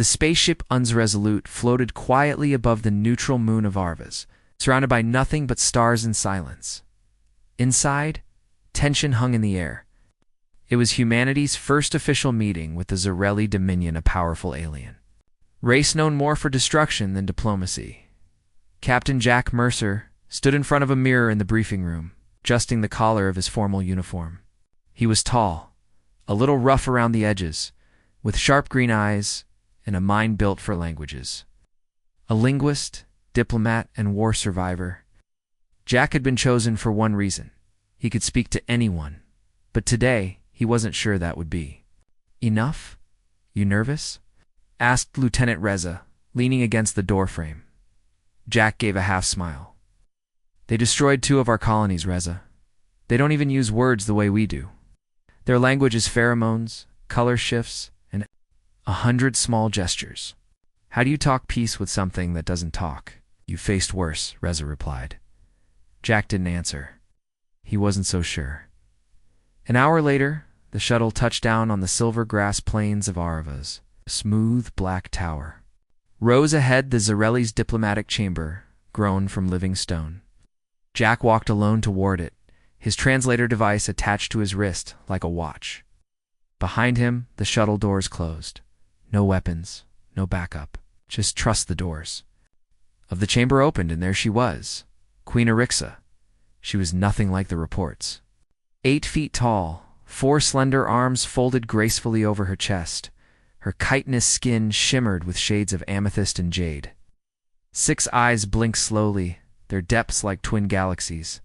The spaceship Unresolute floated quietly above the neutral moon of Arvas, surrounded by nothing but stars and silence. Inside, tension hung in the air. It was humanity's first official meeting with the Zarelli Dominion, a powerful alien race known more for destruction than diplomacy. Captain Jack Mercer stood in front of a mirror in the briefing room, adjusting the collar of his formal uniform. He was tall, a little rough around the edges, with sharp green eyes and a mind built for languages. A linguist, diplomat, and war survivor, Jack had been chosen for one reason. He could speak to anyone, but today he wasn't sure that would be enough. You nervous? Asked Lieutenant Reza, leaning against the doorframe. Jack gave a half smile. They destroyed 2 of our colonies, Reza. They don't even use words the way we do. Their language is pheromones, color shifts, and 100 small gestures. How do you talk peace with something that doesn't talk? You faced worse, Reza replied. Jack didn't answer. He wasn't so sure. An hour later, the shuttle touched down on the silver grass plains of Arvas. A smooth black tower rose ahead, the Zarelli's diplomatic chamber, grown from living stone. Jack walked alone toward it, his translator device attached to his wrist like a watch. Behind him, the shuttle doors closed. No weapons, no backup, just trust the doors. The chamber opened, and there she was, Queen Orixa. She was nothing like the reports. 8 feet tall, 4 slender arms folded gracefully over her chest. Her chitinous skin shimmered with shades of amethyst and jade. 6 eyes blinked slowly, their depths like twin galaxies.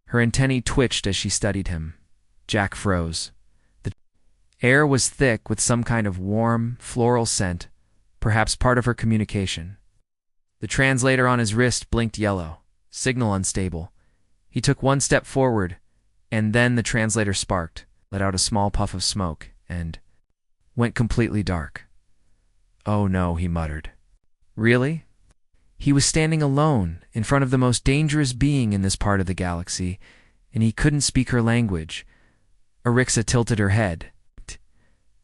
Her antennae twitched as she studied him. Jack froze. The air was thick with some kind of warm, floral scent, perhaps part of her communication. The translator on his wrist blinked yellow, signal unstable. He took 1 step forward, and then the translator sparked, let out a small puff of smoke, and went completely dark. Oh no, he muttered. Really? He was standing alone in front of the most dangerous being in this part of the galaxy, and he couldn't speak her language. Orixa tilted her head.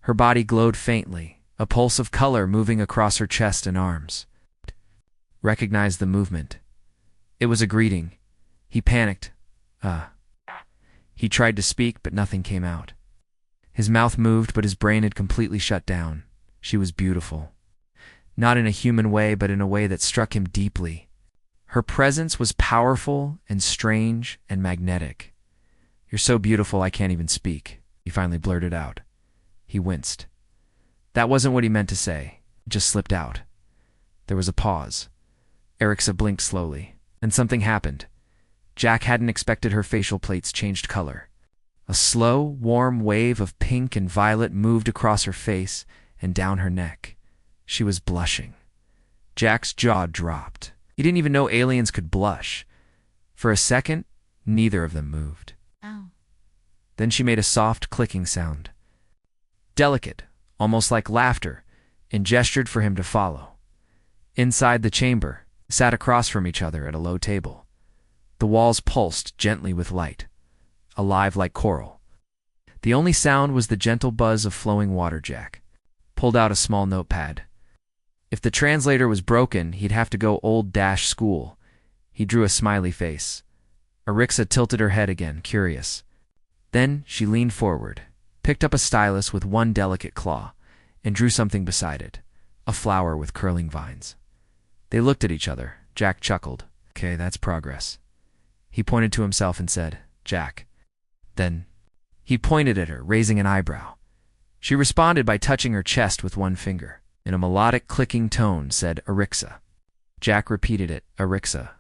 Her body glowed faintly, a pulse of color moving across her chest and arms. Recognized the movement. It was a greeting. He panicked. He tried to speak, but nothing came out. His mouth moved, but his brain had completely shut down. She was beautiful. Not in a human way, but in a way that struck him deeply. Her presence was powerful and strange and magnetic. You're so beautiful I can't even speak, he finally blurted out. He winced. That wasn't what he meant to say. It just slipped out. There was a pause. Erixa blinked slowly, and something happened. Jack hadn't expected her facial plates changed color. A slow, warm wave of pink and violet moved across her face and down her neck. She was blushing. Jack's jaw dropped. He didn't even know aliens could blush. For a second, neither of them moved. Ow. Then she made a soft clicking sound. Delicate, almost like laughter, and gestured for him to follow. Inside the chamber, sat across from each other at a low table. The walls pulsed gently with light, alive like coral. The only sound was the gentle buzz of flowing water. Jack pulled out a small notepad. If the translator was broken, he'd have to go old-school. He drew a smiley face. Orixa tilted her head again, curious. Then she leaned forward, picked up a stylus with 1 delicate claw, and drew something beside it, a flower with curling vines. They looked at each other. Jack chuckled. Okay, that's progress. He pointed to himself and said, Jack. Then he pointed at her, raising an eyebrow. She responded by touching her chest with 1 finger. In a melodic clicking tone, said Orixa. Jack repeated it, Orixa.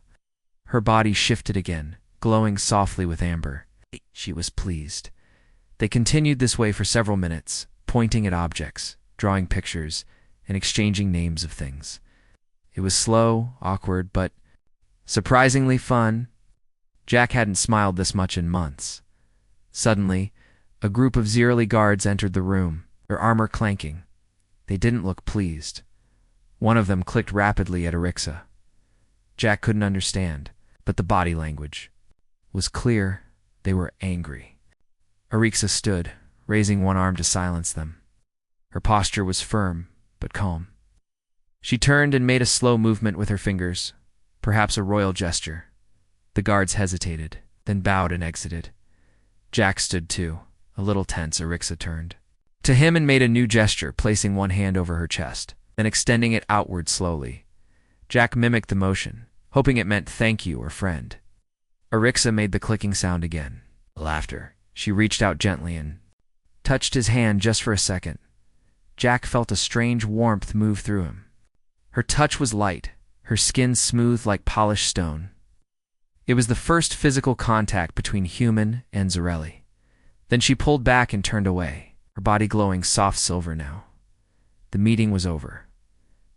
Her body shifted again, glowing softly with amber. She was pleased. They continued this way for several minutes, pointing at objects, drawing pictures, and exchanging names of things. It was slow, awkward, but surprisingly fun. Jack hadn't smiled this much in months. Suddenly, a group of Zarelli guards entered the room, their armor clanking. They didn't look pleased. One of them clicked rapidly at Orixa. Jack couldn't understand, but the body language was clear. They were angry. Orixa stood, raising 1 arm to silence them. Her posture was firm, but calm. She turned and made a slow movement with her fingers, perhaps a royal gesture. The guards hesitated, then bowed and exited. Jack stood too, a little tense. Arixa turned to him and made a new gesture, placing one hand over her chest, then extending it outward slowly. Jack mimicked the motion, hoping it meant thank you or friend. Arixa made the clicking sound again. Laughter. She reached out gently and touched his hand just for a second. Jack felt a strange warmth move through him. Her touch was light, her skin smooth like polished stone. It was the first physical contact between human and Zarelli. Then she pulled back and turned away, her body glowing soft silver now. The meeting was over.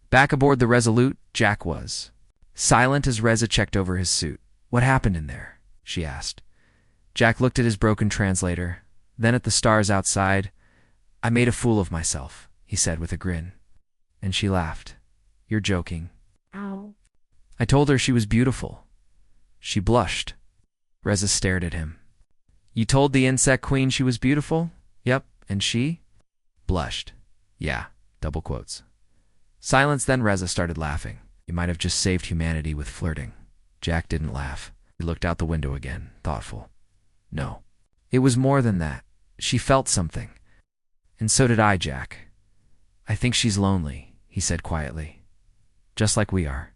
Back aboard the Resolute, Jack was silent as Reza checked over his suit. "What happened in there?" she asked. Jack looked at his broken translator, then at the stars outside. "I made a fool of myself," he said with a grin. And she laughed. "You're joking." Ow. "I told her she was beautiful." She blushed. Reza stared at him. "You told the insect queen she was beautiful?" "Yep, and she?" Blushed. "Yeah," double quotes. Silence, then Reza started laughing. "You might have just saved humanity with flirting." Jack didn't laugh. He looked out the window again, thoughtful. "No. It was more than that. She felt something. And so did I, Jack. I think she's lonely," he said quietly. "Just like we are."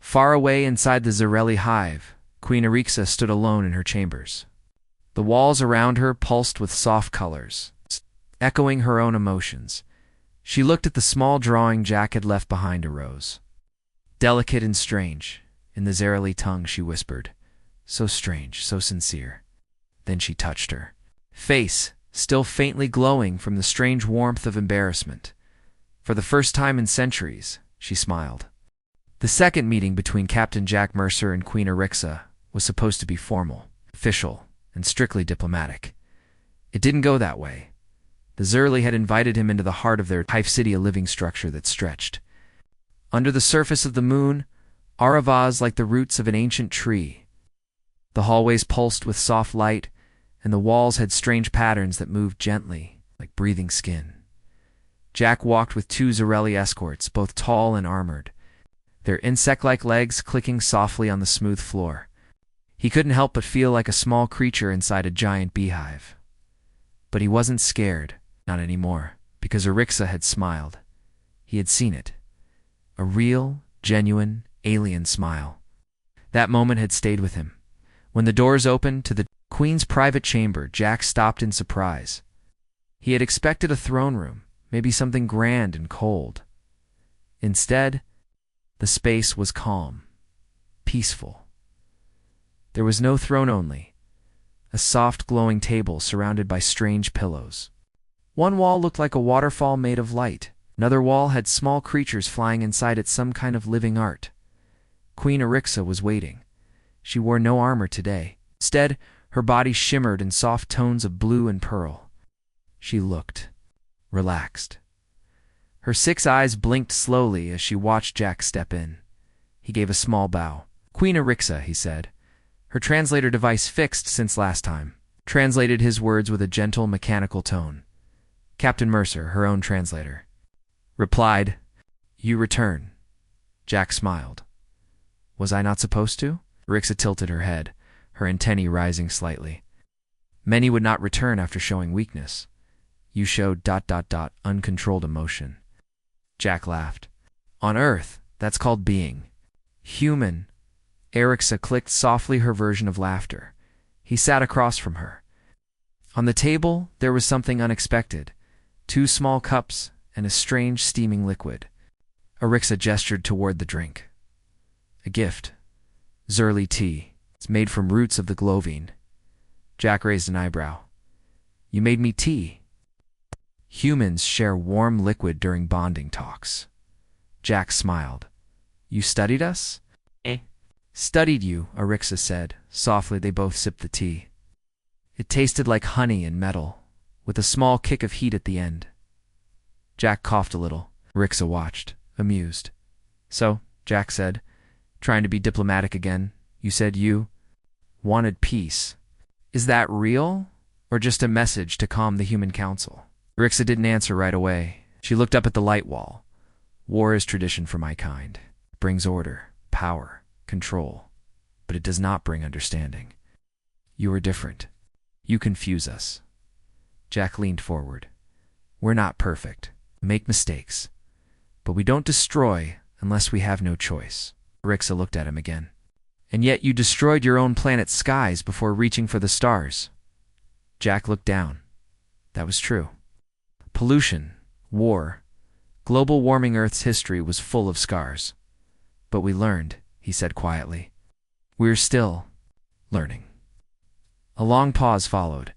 Far away inside the Zarelli hive, Queen Arixa stood alone in her chambers. The walls around her pulsed with soft colors, echoing her own emotions. She looked at the small drawing Jack had left behind a rose. Delicate and strange, in the Zarelli tongue she whispered, "So strange, so sincere." Then she touched her face, still faintly glowing from the strange warmth of embarrassment. For the first time in centuries, she smiled. The second meeting between Captain Jack Mercer and Queen Arixa was supposed to be formal, official, and strictly diplomatic. It didn't go that way. The Zarelli had invited him into the heart of their hive city, a living structure that stretched under the surface of the moon, aravas like the roots of an ancient tree. The hallways pulsed with soft light, and the walls had strange patterns that moved gently, like breathing skin. Jack walked with two Zarelli escorts, both tall and armored, their insect-like legs clicking softly on the smooth floor. He couldn't help but feel like a small creature inside a giant beehive. But he wasn't scared, not anymore, because Arixa had smiled. He had seen it. A real, genuine, alien smile. That moment had stayed with him. When the doors opened to the Queen's private chamber, Jack stopped in surprise. He had expected a throne room, maybe something grand and cold. Instead, the space was calm, peaceful. There was no throne, only a soft glowing table surrounded by strange pillows. One wall looked like a waterfall made of light. Another wall had small creatures flying inside it, some kind of living art. Queen Arixa was waiting. She wore no armor today. Instead, her body shimmered in soft tones of blue and pearl. She looked relaxed. Her 6 eyes blinked slowly as she watched Jack step in. He gave a small bow. "Queen Arixa," he said. Her translator device, fixed since last time, translated his words with a gentle, mechanical tone. Captain Mercer, her own translator, replied, "You return." Jack smiled. "Was I not supposed to?" Arixa tilted her head, her antennae rising slightly. "Many would not return after showing weakness. You showed ... uncontrolled emotion." Jack laughed. "On Earth, that's called being human." Arixa clicked softly, her version of laughter. He sat across from her. On the table, there was something unexpected. 2 small cups and a strange steaming liquid. Arixa gestured toward the drink. "A gift. Zarelli tea. It's made from roots of the Glovine." Jack raised an eyebrow. "You made me tea?" "Humans share warm liquid during bonding talks." Jack smiled. "You studied us?" "Studied you," Arixa said. Softly, they both sipped the tea. It tasted like honey and metal, with a small kick of heat at the end. Jack coughed a little. Arixa watched, amused. "So," Jack said, trying to be diplomatic again, "you said you wanted peace. Is that real, or just a message to calm the human council?" Arixa didn't answer right away. She looked up at the light wall. War is tradition for my kind. It brings order, power, control, but it does not bring understanding. You are different. You confuse us. Jack leaned forward. We're not perfect. We make mistakes. But we don't destroy unless we have no choice. Arixa looked at him again. And yet you destroyed your own planet's skies before reaching for the stars. Jack looked down. That was true. Pollution, war, global warming Earth's history was full of scars. But we learned, he said quietly. We're still learning. A long pause followed.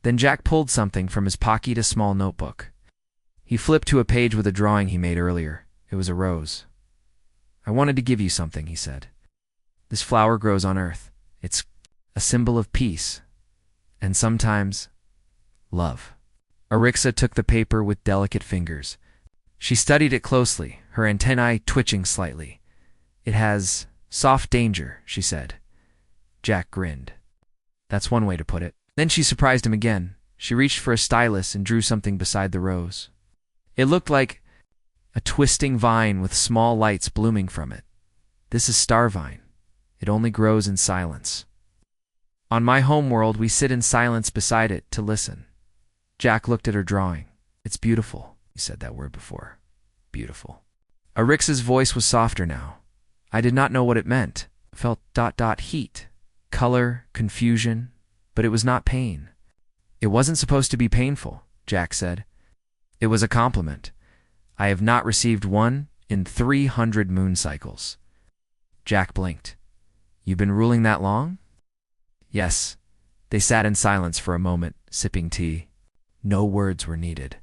Then Jack pulled something from his pocket, a small notebook. He flipped to a page with a drawing he made earlier. It was a rose. I wanted to give you something, he said. This flower grows on Earth. It's a symbol of peace. And sometimes, love. Arixa took the paper with delicate fingers. She studied it closely, her antennae twitching slightly. It has soft danger, she said. Jack grinned. That's one way to put it. Then she surprised him again. She reached for a stylus and drew something beside the rose. It looked like a twisting vine with small lights blooming from it. This is star vine. It only grows in silence. On my home world, we sit in silence beside it to listen. Jack looked at her drawing. It's beautiful. He said that word before. Beautiful. Arixa's voice was softer now. I did not know what it meant. I felt heat, color, confusion, but it was not pain. It wasn't supposed to be painful, Jack said. It was a compliment. I have not received one in 300 moon cycles. Jack blinked. You've been ruling that long? Yes. They sat in silence for a moment, sipping tea. No words were needed.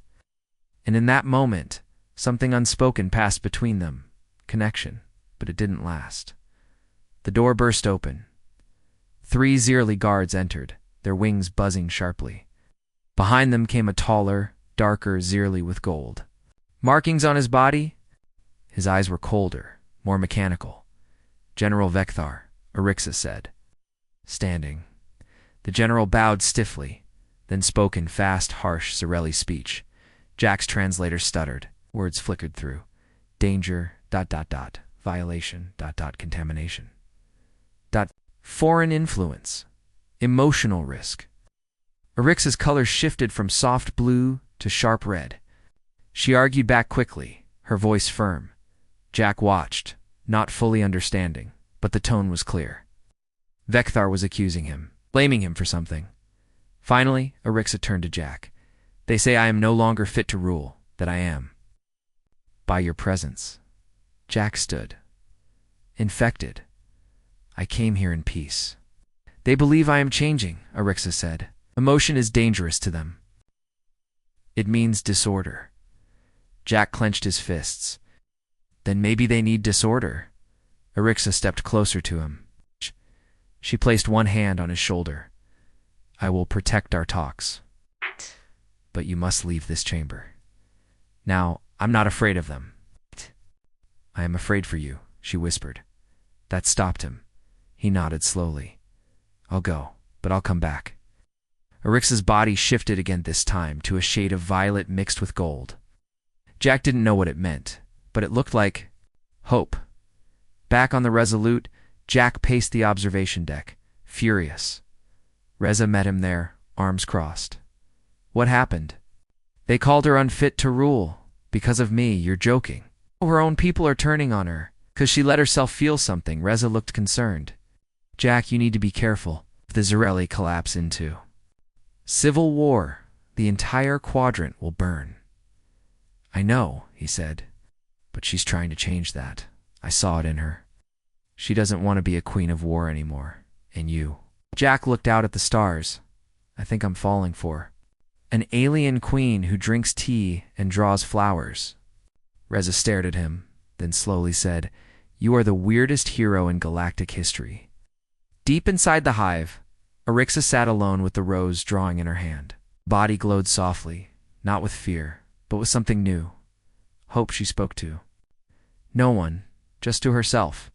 And in that moment, something unspoken passed between them. Connection. But it didn't last. The door burst open. 3 Zierly guards entered, their wings buzzing sharply. Behind them came a taller, darker Zierly with gold. Markings on his body? His eyes were colder, more mechanical. General Vekthar, Arixa said. Standing. The general bowed stiffly, then spoke in fast, harsh Zereli speech. Jack's translator stuttered. Words flickered through. Danger, ... Violation, ... Contamination. ... Foreign influence. Emotional risk. Arixa's color shifted from soft blue to sharp red. She argued back quickly, her voice firm. Jack watched, not fully understanding, but the tone was clear. Vekthar was accusing him, blaming him for something. Finally, Arixa turned to Jack. They say I am no longer fit to rule, that I am. By your presence. Jack stood. Infected. I came here in peace. They believe I am changing, Arixa said. Emotion is dangerous to them. It means disorder. Jack clenched his fists. Then maybe they need disorder. Arixa stepped closer to him. She placed one hand on his shoulder. I will protect our talks. But you must leave this chamber. Now, I'm not afraid of them. I am afraid for you, she whispered. That stopped him. He nodded slowly. I'll go, but I'll come back. Arixa's body shifted again this time to a shade of violet mixed with gold. Jack didn't know what it meant, but it looked like hope. Back on the Resolute, Jack paced the observation deck, furious. Reza met him there, arms crossed. What happened? They called her unfit to rule. Because of me, you're joking. Her own people are turning on her. 'Cause she let herself feel something. Reza looked concerned. Jack, you need to be careful. If the Zereli collapse into civil war, the entire quadrant will burn. I know, he said, but she's trying to change that. I saw it in her. She doesn't want to be a queen of war anymore. And you. Jack looked out at the stars. I think I'm falling for an alien queen who drinks tea and draws flowers. Reza stared at him, then slowly said, You are the weirdest hero in galactic history. Deep inside the hive, Arixa sat alone with the rose drawing in her hand. Body glowed softly, not with fear, but with something new. Hope she spoke to. No one, just to herself.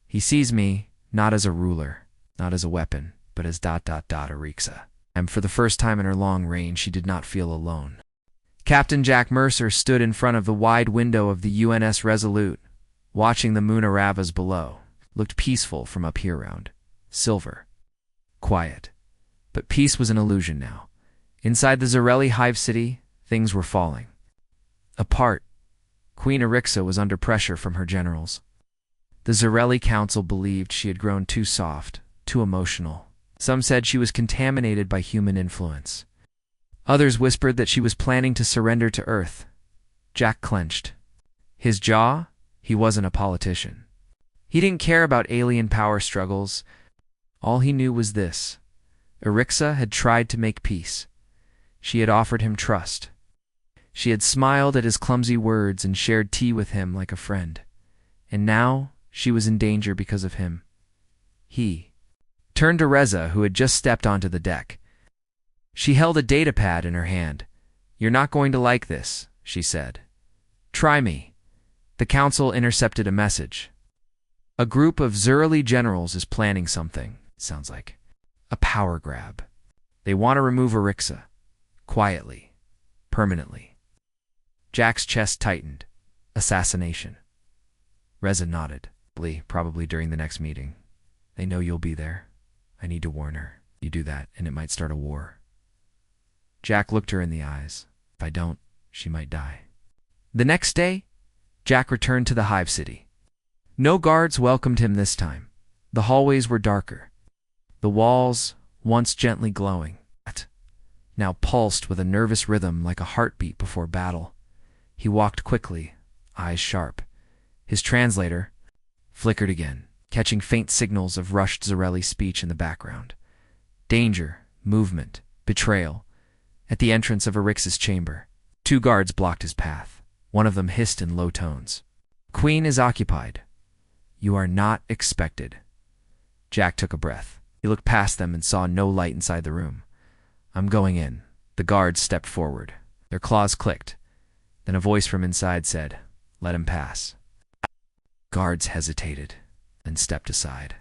He sees me, not as a ruler, not as a weapon, but as ... Arixa. And for the first time in her long reign, she did not feel alone. Captain Jack Mercer stood in front of the wide window of the UNS Resolute, watching the moon Aravas below. Looked peaceful from up here round. Silver. Quiet. But peace was an illusion now. Inside the Zarelli hive city, things were falling. Apart, Queen Arixa was under pressure from her generals. The Zarelli Council believed she had grown too soft, too emotional. Some said she was contaminated by human influence. Others whispered that she was planning to surrender to Earth. Jack clenched. His jaw? He wasn't a politician. He didn't care about alien power struggles. All he knew was this. Arixa had tried to make peace. She had offered him trust. She had smiled at his clumsy words and shared tea with him like a friend. And now she was in danger because of him. He turned to Reza, who had just stepped onto the deck. She held a datapad in her hand. "You're not going to like this," she said. "Try me." The council intercepted a message. "A group of Zarelli generals is planning something," sounds like. "A power grab. They want to remove Arixa. Quietly. Permanently." Jack's chest tightened. Assassination. Reza nodded. "Probably during the next meeting. They know you'll be there. I need to warn her. You do that, and it might start a war." Jack looked her in the eyes. "If I don't, she might die." The next day, Jack returned to the hive city. No guards welcomed him this time. The hallways were darker. The walls, once gently glowing, now pulsed with a nervous rhythm like a heartbeat before battle. He walked quickly, eyes sharp. His translator flickered again, catching faint signals of rushed Zarelli speech in the background. Danger, movement, betrayal. At the entrance of Arixa's chamber, 2 guards blocked his path. One of them hissed in low tones. "Queen is occupied. You are not expected." Jack took a breath. He looked past them and saw no light inside the room. "I'm going in." The guards stepped forward. Their claws clicked. Then a voice from inside said, "Let him pass." Guards hesitated, then stepped aside.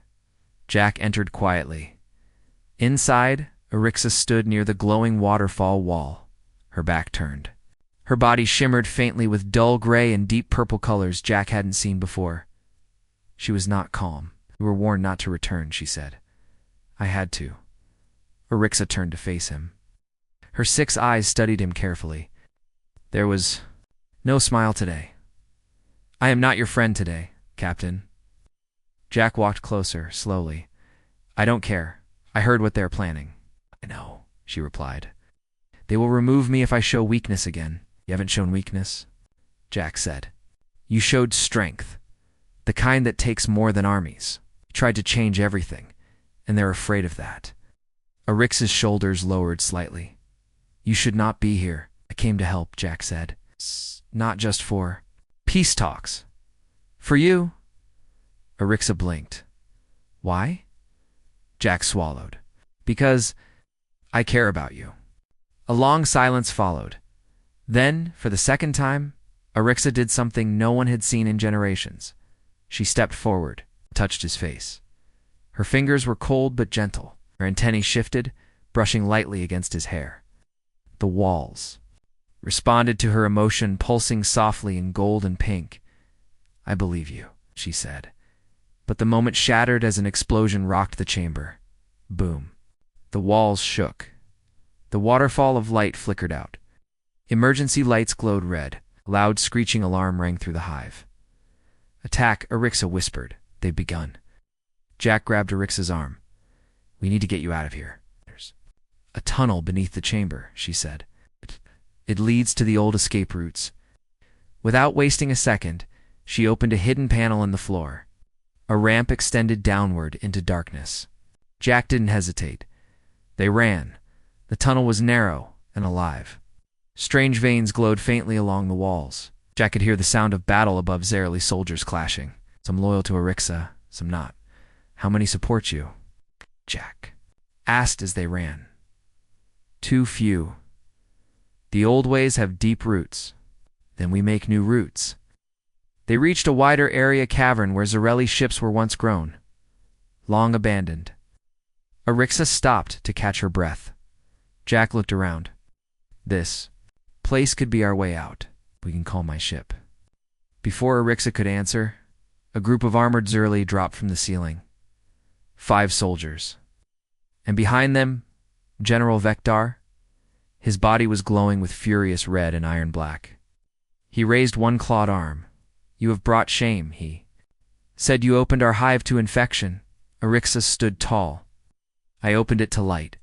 Jack entered quietly. Inside, Arixa stood near the glowing waterfall wall, her back turned. Her body shimmered faintly with dull gray and deep purple colors Jack hadn't seen before. She was not calm. "You were warned not to return," she said. "I had to." Arixa turned to face him. Her 6 eyes studied him carefully. There was no smile today. "I am not your friend today, Captain." Jack walked closer, slowly. "I don't care. I heard what they're planning." "I know," she replied. "They will remove me if I show weakness again." "You haven't shown weakness," Jack said. "You showed strength, the kind that takes more than armies. You tried to change everything, and they're afraid of that." Arixa's shoulders lowered slightly. "You should not be here." "I came to help," Jack said. "Not just for peace talks. For you." Arixa blinked. "Why?" Jack swallowed. "Because I care about you." A long silence followed. Then, for the second time, Arixa did something no one had seen in generations. She stepped forward, touched his face. Her fingers were cold but gentle. Her antennae shifted, brushing lightly against his hair. The walls responded to her emotion, pulsing softly in gold and pink. "I believe you," she said. But the moment shattered as an explosion rocked the chamber. Boom. The walls shook. The waterfall of light flickered out. Emergency lights glowed red. A loud screeching alarm rang through the hive. "Attack," Arixa whispered. "They've begun." Jack grabbed Arixa's arm. "We need to get you out of here." "There's a tunnel beneath the chamber," she said. "It leads to the old escape routes." Without wasting a second, she opened a hidden panel in the floor. A ramp extended downward into darkness. Jack didn't hesitate. They ran. The tunnel was narrow and alive. Strange veins glowed faintly along the walls. Jack could hear the sound of battle above Zarelli soldiers clashing. Some loyal to Arixa, some not. "How many support you?" Jack asked as they ran. "Too few. The old ways have deep roots. Then we make new routes." They reached a wider area cavern where Zarelli ships were once grown, long abandoned. Arixa stopped to catch her breath. Jack looked around. This place could be our way out. We can call my ship." Before Arixa could answer, a group of armored Zerli dropped from the ceiling. 5 soldiers. And behind them, General Vektar. His body was glowing with furious red and iron black. He raised one clawed arm. "You have brought shame," he said. "You opened our hive to infection." Arixa stood tall. "I opened it to light.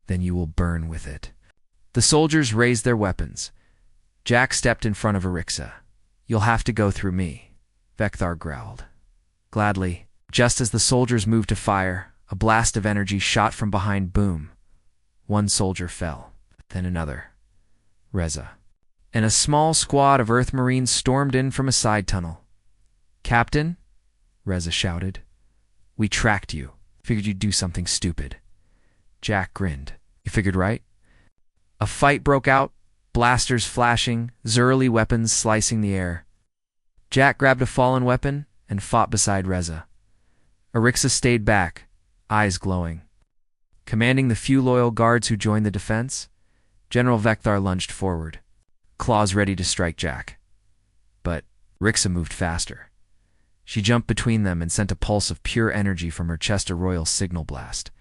Then you will burn with it." The soldiers raised their weapons. Jack stepped in front of Arixa. "You'll have to go through me," Vektar growled. "Gladly." Just as the soldiers moved to fire, a blast of energy shot from behind. Boom. One soldier fell, then another. Reza. And a small squad of Earth Marines stormed in from a side tunnel. "Captain," Reza shouted. "We tracked you. Figured you'd do something stupid." Jack grinned. "You figured right." A fight broke out, blasters flashing, Zerli weapons slicing the air. Jack grabbed a fallen weapon and fought beside Reza. Arixa stayed back, eyes glowing. Commanding the few loyal guards who joined the defense, General Vektar lunged forward, claws ready to strike Jack. But Arixa moved faster. She jumped between them and sent a pulse of pure energy from her chest, a royal signal blast.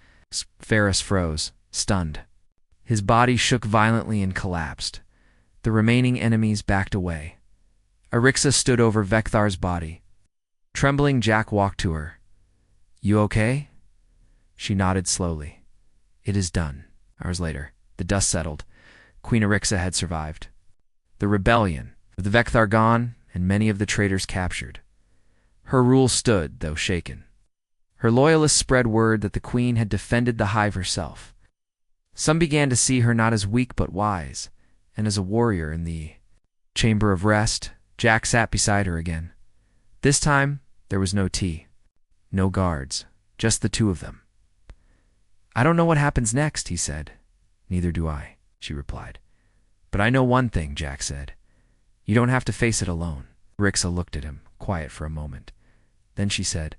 Ferris froze, stunned. His body shook violently and collapsed. The remaining enemies backed away. Arixa stood over Vektar's body. Trembling, Jack walked to her. "You okay?" She nodded slowly. "It is done." Hours later, the dust settled. Queen Arixa had survived. The rebellion, with the Vektar gone and many of the traitors captured. Her rule stood, though shaken. Her loyalists spread word that the queen had defended the hive herself. Some began to see her not as weak but wise, and as a warrior. In the chamber of rest, Jack sat beside her again. This time, there was no tea. No guards, just the two of them. "I don't know what happens next," he said. "Neither do I," she replied. "But I know one thing," Jack said. "You don't have to face it alone." Arixa looked at him, quiet for a moment. Then she said,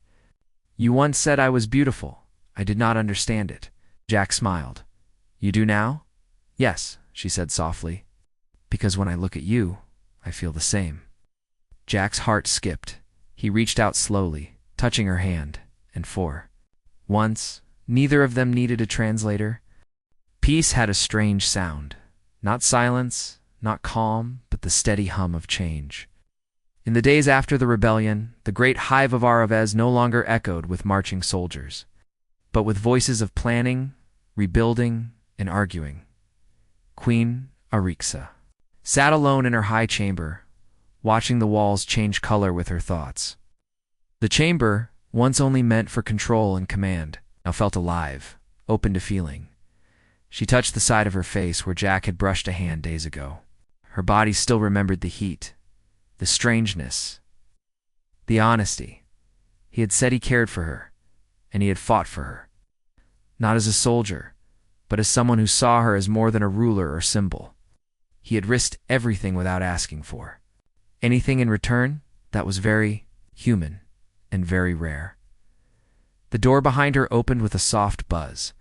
"You once said I was beautiful. I did not understand it." Jack smiled. "You do now?" "Yes," she said softly. "Because when I look at you, I feel the same." Jack's heart skipped. He reached out slowly, touching her hand, and for once, neither of them needed a translator. Peace had a strange sound. Not silence, not calm, but the steady hum of change. In the days after the rebellion, the great hive of Aravez no longer echoed with marching soldiers, but with voices of planning, rebuilding, and arguing. Queen Arixa sat alone in her high chamber, watching the walls change color with her thoughts. The chamber, once only meant for control and command, now felt alive, open to feeling. She touched the side of her face where Jack had brushed a hand days ago. Her body still remembered the heat, the strangeness, the honesty. He had said he cared for her, and he had fought for her. Not as a soldier, but as someone who saw her as more than a ruler or symbol. He had risked everything without asking for anything in return. That was very human and very rare. The door behind her opened with a soft buzz.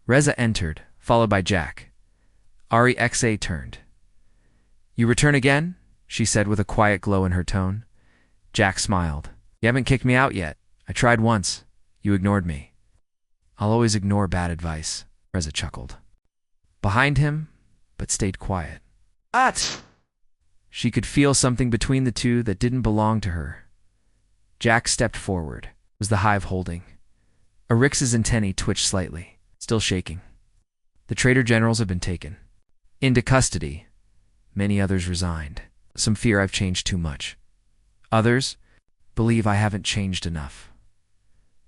Reza entered, followed by Jack. Arixa turned. "You return again?" she said with a quiet glow in her tone. Jack smiled. "You haven't kicked me out yet. I tried once. You ignored me." "I'll always ignore bad advice," Reza chuckled. Behind him, but stayed quiet. "At!" She could feel something between the two that didn't belong to her. Jack stepped forward. Was the hive holding? Arixa's antennae twitched slightly, still shaking. "The traitor generals have been taken into custody. Many others resigned. Some fear I've changed too much. Others believe I haven't changed enough."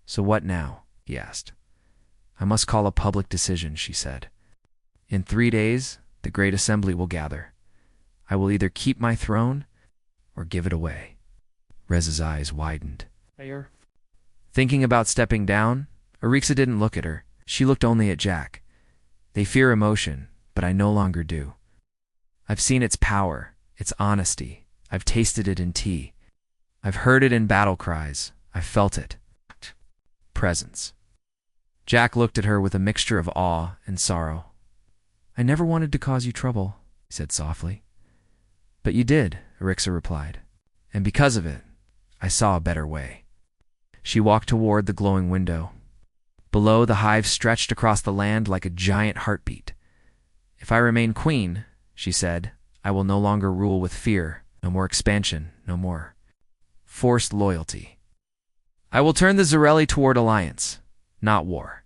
"So what now?" he asked. "I must call a public decision," she said. "In 3 days, the Great Assembly will gather. I will either keep my throne or give it away." Reza's eyes widened. Thinking about stepping down, Arixa didn't look at her. She looked only at Jack. "They fear emotion, but I no longer do. I've seen its power, its honesty. I've tasted it in tea. I've heard it in battle cries. I've felt it. Presence." Jack looked at her with a mixture of awe and sorrow. "I never wanted to cause you trouble," he said softly. But you did, Arixa replied. And because of it, I saw a better way. She walked toward the glowing window. Below, the hive stretched across the land like a giant heartbeat. If I remain queen, she said, I will no longer rule with fear, no more expansion, no more forced loyalty. I will turn the Zarelli toward alliance, not war.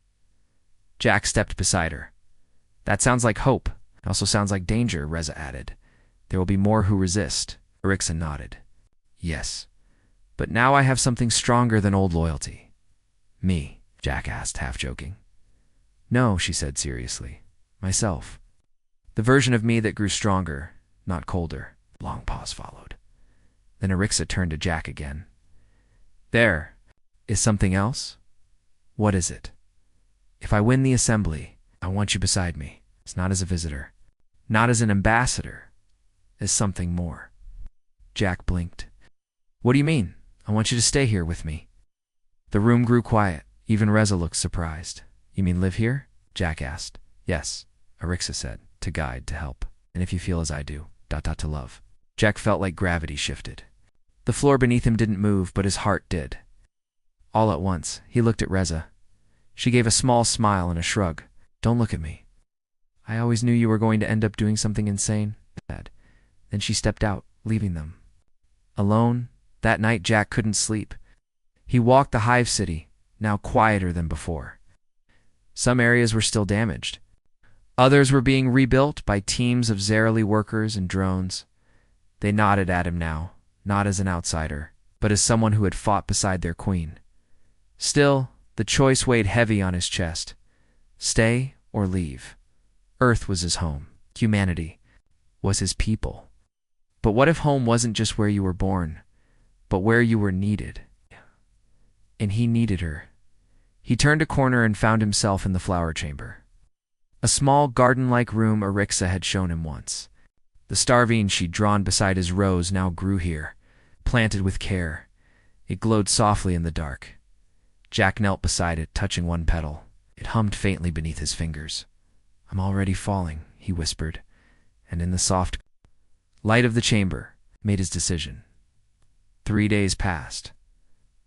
Jack stepped beside her. That sounds like hope. It also sounds like danger, Reza added. There will be more who resist. Arixa nodded. Yes. But now I have something stronger than old loyalty. Me, Jack asked, half joking. No, she said seriously. Myself. The version of me that grew stronger, not colder. Long pause followed. Then Arixa turned to Jack again. There. Is something else? What is it? If I win the assembly, I want you beside me. It's not as a visitor. Not as an ambassador. As something more. Jack blinked. What do you mean? I want you to stay here with me. The room grew quiet. Even Reza looked surprised. You mean live here? Jack asked. Yes, Arixa said. To guide, to help. And if you feel as I do, to love. Jack felt like gravity shifted. The floor beneath him didn't move, but his heart did. All at once, he looked at Reza. She gave a small smile and a shrug. Don't look at me. I always knew you were going to end up doing something insane. Then she stepped out, leaving them. Alone, that night Jack couldn't sleep. He walked the hive city, now quieter than before. Some areas were still damaged. Others were being rebuilt by teams of Zarelli workers and drones. They nodded at him now, not as an outsider, but as someone who had fought beside their queen. Still, the choice weighed heavy on his chest. Stay or leave. Earth was his home. Humanity was his people. But what if home wasn't just where you were born, but where you were needed? And he needed her. He turned a corner and found himself in the flower chamber. A small garden-like room Arixa had shown him once. The starvine she'd drawn beside his rose now grew here, planted with care. It glowed softly in the dark. Jack knelt beside it, touching one petal. It hummed faintly beneath his fingers. I'm already falling, he whispered, and in the soft light of the chamber, made his decision. 3 days passed.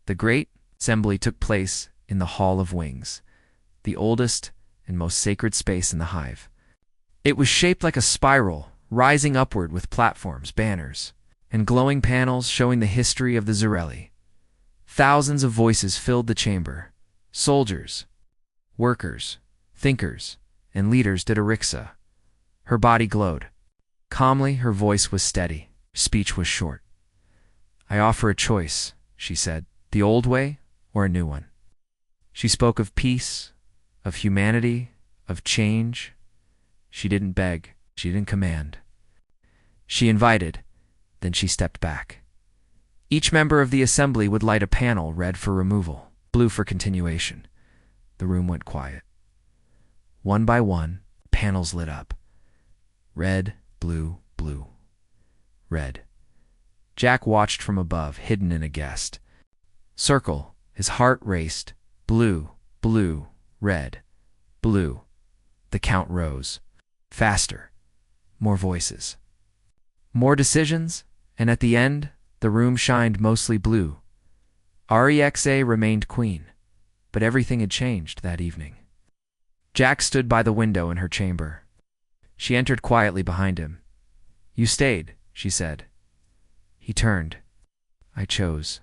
The great assembly took place in the Hall of Wings, the oldest and most sacred space in the hive. It was shaped like a spiral, rising upward with platforms, banners, and glowing panels showing the history of the Zarelli. Thousands of voices filled the chamber. Soldiers, workers, thinkers, and leaders did Arixa. Her body glowed. Calmly, her voice was steady. Speech was short. I offer a choice, she said, the old way or a new one. She spoke of peace, of humanity, of change. She didn't beg. She didn't command. She invited, then she stepped back. Each member of the assembly would light a panel, red for removal, blue for continuation. The room went quiet. One by one, panels lit up. Red, blue, blue. Red. Jack watched from above, hidden in a guest. Circle. His heart raced. Blue, blue, red, blue. The count rose. Faster. More voices. More decisions, and at the end, the room shined mostly blue. Arixa remained queen, but everything had changed that evening. Jack stood by the window in her chamber. She entered quietly behind him. You stayed, she said. He turned. I chose.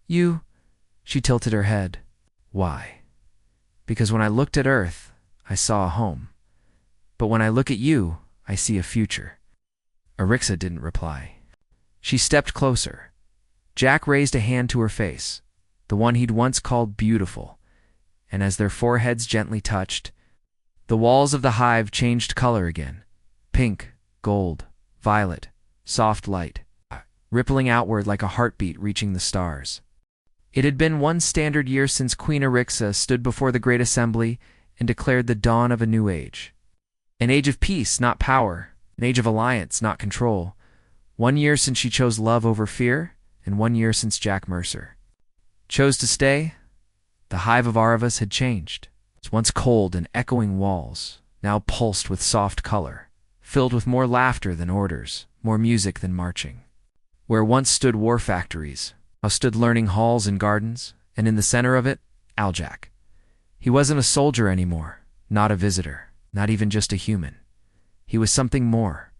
You, she tilted her head. Why? Because when I looked at Earth, I saw a home. But when I look at you, I see a future. Arixa didn't reply. She stepped closer. Jack raised a hand to her face, the one he'd once called beautiful, and as their foreheads gently touched, the walls of the hive changed color again. Pink, gold, violet, soft light, rippling outward like a heartbeat reaching the stars. It had been 1 standard year since Queen Arixa stood before the Great Assembly and declared the dawn of a new age. An age of peace, not power. An age of alliance, not control. 1 year since she chose love over fear, and 1 year since Jack Mercer chose to stay. The hive of Arvas had changed. Its once cold and echoing walls now pulsed with soft color, filled with more laughter than orders, more music than marching. Where once stood war factories, now stood learning halls and gardens, and in the center of it, Aljak. He wasn't a soldier anymore, not a visitor, not even just a human. He was something more,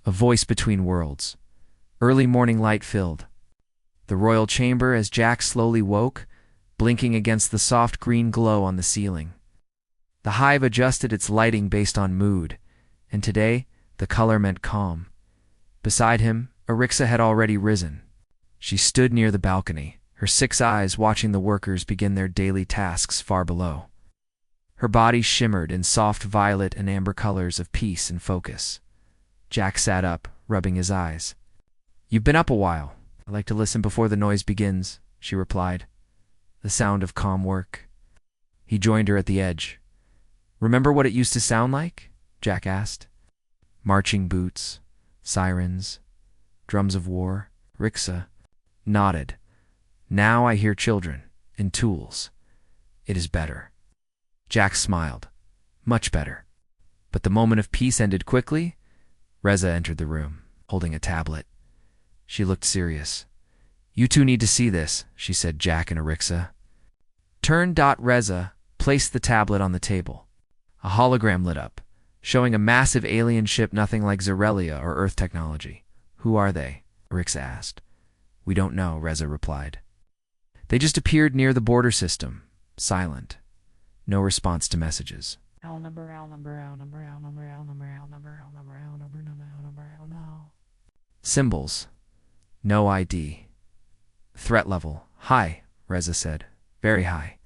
a voice between worlds. Early morning light filled the royal chamber as Jack slowly woke, blinking against the soft green glow on the ceiling. The hive adjusted its lighting based on mood, and today the color meant calm. Beside him, Arixa had already risen. She stood near the balcony, her 6 eyes watching the workers begin their daily tasks far below. Her body shimmered in soft violet and amber colors of peace and focus. Jack sat up, rubbing his eyes. "You've been up a while. I like to listen before the noise begins," she replied. The sound of calm work. He joined her at the edge. "Remember what it used to sound like?" Jack asked. "Marching boots, sirens, drums of war." Rixa nodded. "Now I hear children and tools. It is better." Jack smiled. Much better. But the moment of peace ended quickly. Reza entered the room, holding a tablet. She looked serious. "You two need to see this," she said. Jack and Arixa. Reza placed the tablet on the table. A hologram lit up, showing a massive alien ship nothing like Zerelia or Earth technology. "Who are they?" Arixa asked. "We don't know," Reza replied. "They just appeared near the border system, silent. No response to messages." Symbols. No ID. "Threat level. High," Reza said. "Very high.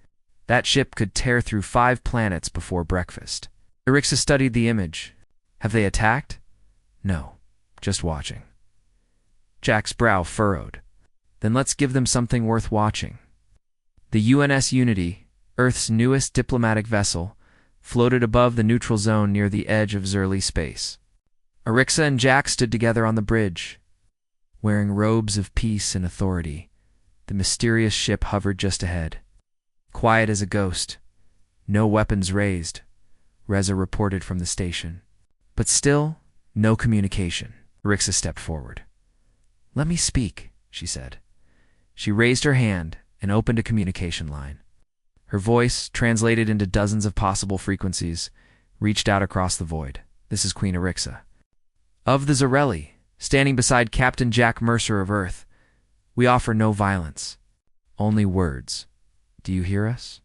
That ship could tear through 5 planets before breakfast." Arixa studied the image. "Have they attacked?" "No. Just watching." Jack's brow furrowed. "Then let's give them something worth watching." The UNS Unity, Earth's newest diplomatic vessel, floated above the neutral zone near the edge of Zerli space. Arixa and Jack stood together on the bridge. Wearing robes of peace and authority, the mysterious ship hovered just ahead. Quiet as a ghost. No weapons raised, Reza reported from the station. But still, no communication. Arixa stepped forward. "Let me speak," she said. She raised her hand and opened a communication line. Her voice, translated into dozens of possible frequencies, reached out across the void. "This is Queen Arixa. Of the Zarelli, standing beside Captain Jack Mercer of Earth. We offer no violence, only words. Do you hear us?"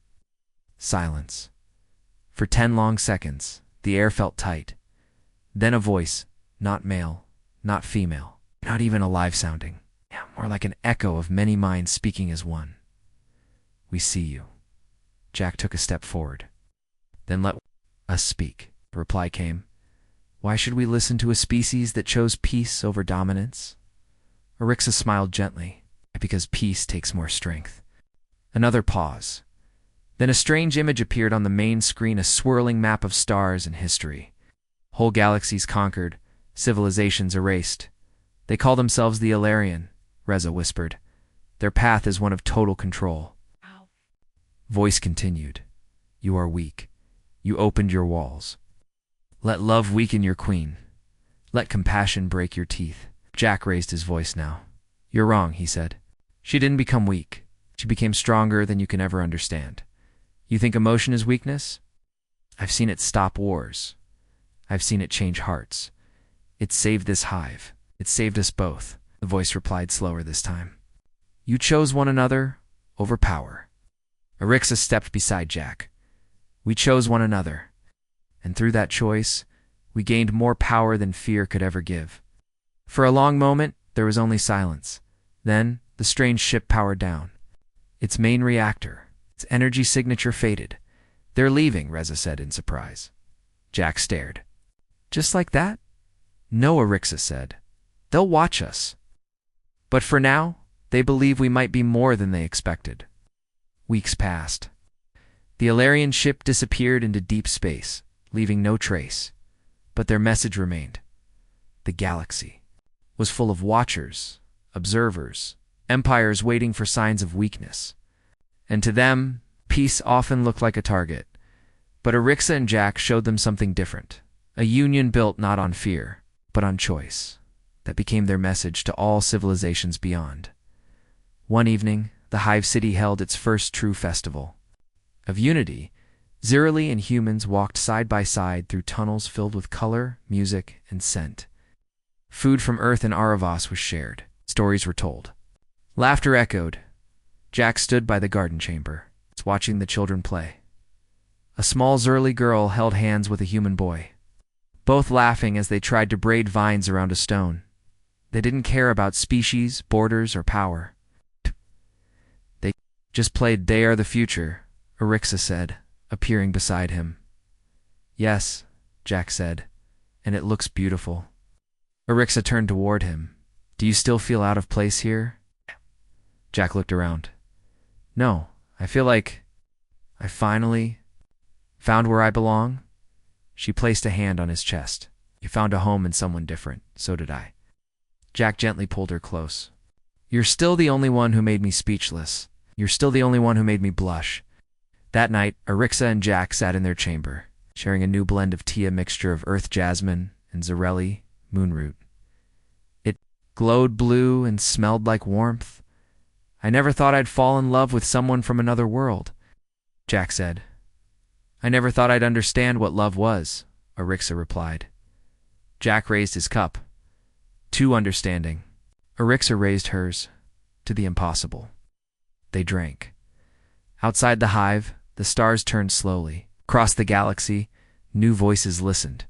Silence. For 10 long seconds, the air felt tight. Then a voice, not male, not female, not even alive sounding. More like an echo of many minds speaking as one. "We see you." Jack took a step forward. "Then let us speak," the reply came. "Why should we listen to a species that chose peace over dominance?" Arixa smiled gently. "Because peace takes more strength." Another pause. Then a strange image appeared on the main screen, a swirling map of stars and history. Whole galaxies conquered, civilizations erased. "They call themselves the Ilarian," Reza whispered. "Their path is one of total control." Voice continued. "You are weak. You opened your walls. Let love weaken your queen. Let compassion break your teeth." Jack raised his voice now. "You're wrong," he said. "She didn't become weak. She became stronger than you can ever understand. You think emotion is weakness? I've seen it stop wars. I've seen it change hearts. It saved this hive. It saved us both," the voice replied slower this time. "You chose one another over power." Arixa stepped beside Jack. "We chose one another. And through that choice, we gained more power than fear could ever give." For a long moment, there was only silence. Then, the strange ship powered down. Its main reactor, its energy signature faded. "They're leaving," Reza said in surprise. Jack stared. "Just like that?" "No," Arixa said. "They'll watch us. But for now, they believe we might be more than they expected." Weeks passed. The Ilarian ship disappeared into deep space, leaving no trace. But their message remained. The galaxy was full of watchers, observers, empires waiting for signs of weakness. And to them, peace often looked like a target. But Arixa and Jack showed them something different, A union built not on fear, but on choice. That became their message to all civilizations beyond. One evening, the Hive City held its first true festival. Of unity, Zirili and humans walked side by side through tunnels filled with color, music, and scent. Food from Earth and Aravas was shared. Stories were told. Laughter echoed. Jack stood by the garden chamber, watching the children play. A small Zirili girl held hands with a human boy, both laughing as they tried to braid vines around a stone. They didn't care about species, borders, or power. They just played "They Are the Future," Arixa said, appearing beside him. "Yes," Jack said, "and it looks beautiful." Arixa turned toward him. "Do you still feel out of place here?" Jack looked around. "No, I feel like I finally found where I belong." She placed a hand on his chest. "You found a home in someone different. So did I." Jack gently pulled her close. "You're still the only one who made me speechless. You're still the only one who made me blush." That night, Arixa and Jack sat in their chamber, sharing a new blend of tea, a mixture of earth jasmine and Zirili moonroot. It glowed blue and smelled like warmth. "I never thought I'd fall in love with someone from another world," Jack said. "I never thought I'd understand what love was," Arixa replied. Jack raised his cup. "Too understanding." Arixa raised hers to the impossible. They drank. Outside the hive, the stars turned slowly. Across the galaxy, new voices listened.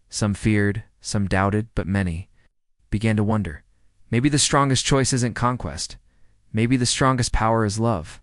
Some feared, some doubted, but many began to wonder. Maybe the strongest choice isn't conquest. Maybe the strongest power is love.